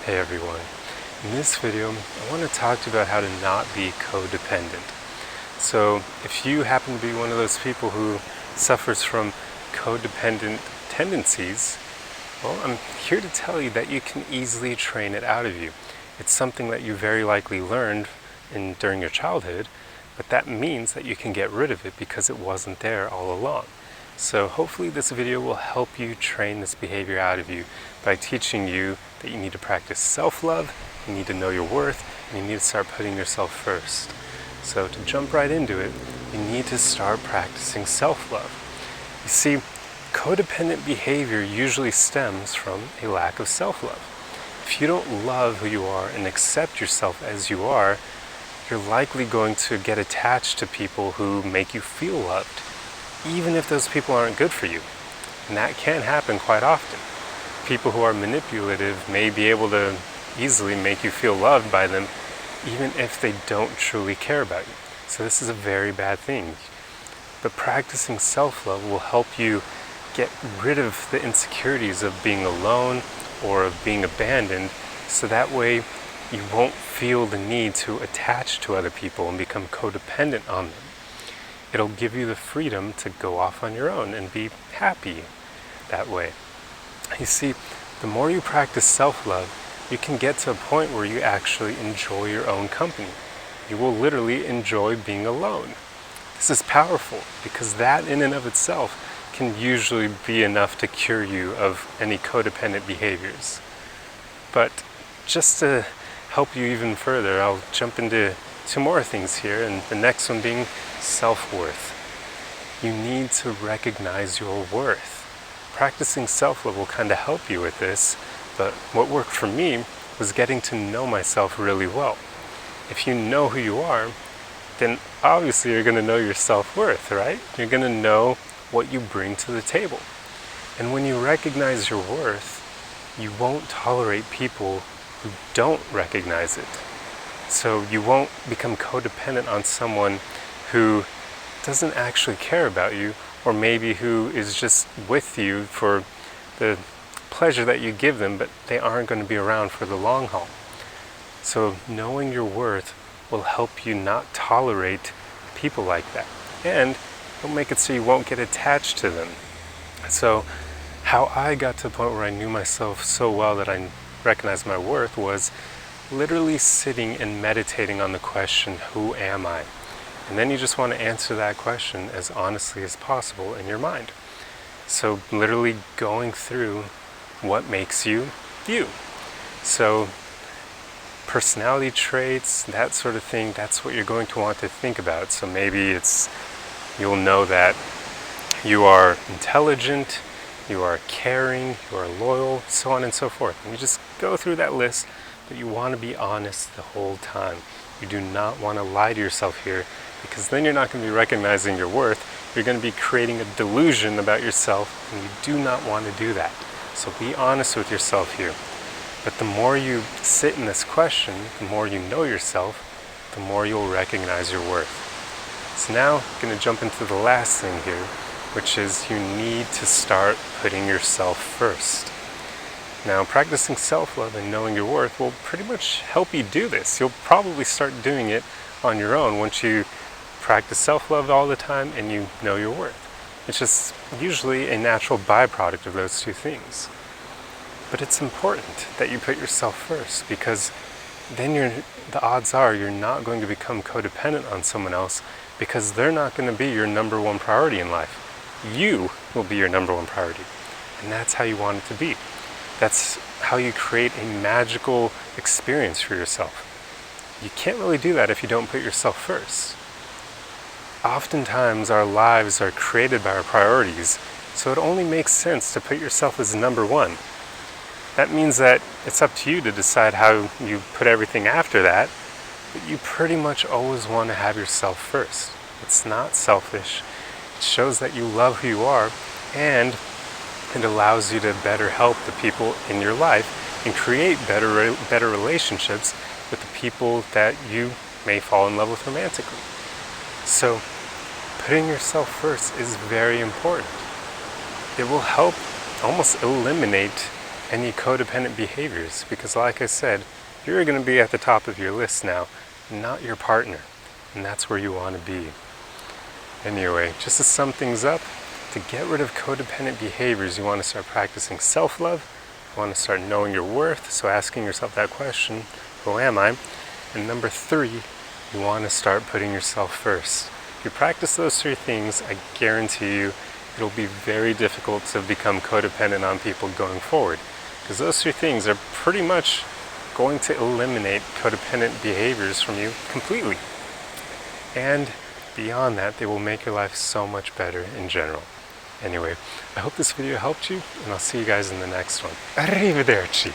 Hey everyone, in this video I want to talk to you about how to not be codependent. So if you happen to be one of those people who suffers from codependent tendencies, well, I'm here to tell you that you can easily train it out of you. It's something that you very likely learned during your childhood, but that means that you can get rid of it because it wasn't there all along. So hopefully this video will help you train this behavior out of you by teaching you that you need to practice self-love, you need to know your worth, and you need to start putting yourself first. So to jump right into it, you need to start practicing self-love. You see, codependent behavior usually stems from a lack of self-love. If you don't love who you are and accept yourself as you are, you're likely going to get attached to people who make you feel loved, even if those people aren't good for you. And that can happen quite often. People who are manipulative may be able to easily make you feel loved by them, even if they don't truly care about you. So this is a very bad thing. But practicing self-love will help you get rid of the insecurities of being alone or of being abandoned, so that way you won't feel the need to attach to other people and become codependent on them. It'll give you the freedom to go off on your own and be happy that way. You see, the more you practice self-love, you can get to a point where you actually enjoy your own company. You will literally enjoy being alone. This is powerful because that in and of itself can usually be enough to cure you of any codependent behaviors. But just to help you even further, I'll jump into two more things here, and the next one being self-worth. You need to recognize your worth. Practicing self-love will kind of help you with this, but what worked for me was getting to know myself really well. If you know who you are, then obviously you're going to know your self-worth, right? You're going to know what you bring to the table. And when you recognize your worth, you won't tolerate people who don't recognize it. So you won't become codependent on someone who doesn't actually care about you, or maybe who is just with you for the pleasure that you give them, but they aren't going to be around for the long haul. So knowing your worth will help you not tolerate people like that, and it'll make it so you won't get attached to them. So how I got to the point where I knew myself so well that I recognized my worth was literally sitting and meditating on the question, who am I? And then you just want to answer that question as honestly as possible in your mind. So literally going through what makes you you. So personality traits, that sort of thing, that's what you're going to want to think about. So maybe you'll know that you are intelligent, you are caring, you are loyal, so on and so forth. And you just go through that list, but you want to be honest the whole time. You do not want to lie to yourself here, because then you're not going to be recognizing your worth. You're going to be creating a delusion about yourself, and you do not want to do that. So be honest with yourself here. But the more you sit in this question, the more you know yourself, the more you'll recognize your worth. So now I'm going to jump into the last thing here, which is you need to start putting yourself first. Now, practicing self-love and knowing your worth will pretty much help you do this. You'll probably start doing it on your own once you practice self-love all the time and you know your worth. It's just usually a natural byproduct of those two things. But it's important that you put yourself first, because then the odds are you're not going to become codependent on someone else, because they're not going to be your number one priority in life. You will be your number one priority. And that's how you want it to be. That's how you create a magical experience for yourself. You can't really do that if you don't put yourself first. Oftentimes our lives are created by our priorities, so it only makes sense to put yourself as number one. That means that it's up to you to decide how you put everything after that, but you pretty much always want to have yourself first. It's not selfish. It shows that you love who you are, and it allows you to better help the people in your life and create better relationships with the people that you may fall in love with romantically. So putting yourself first is very important. It will help almost eliminate any codependent behaviors, because like I said, you're going to be at the top of your list now, not your partner, and that's where you want to be. Anyway, just to sum things up, to get rid of codependent behaviors, you want to start practicing self-love, you want to start knowing your worth, so asking yourself that question, who am I? And number 3, you want to start putting yourself first. If you practice those 3 things, I guarantee you it'll be very difficult to become codependent on people going forward, because those 3 things are pretty much going to eliminate codependent behaviors from you completely. And beyond that, they will make your life so much better in general. Anyway, I hope this video helped you, and I'll see you guys in the next one. Arrivederci!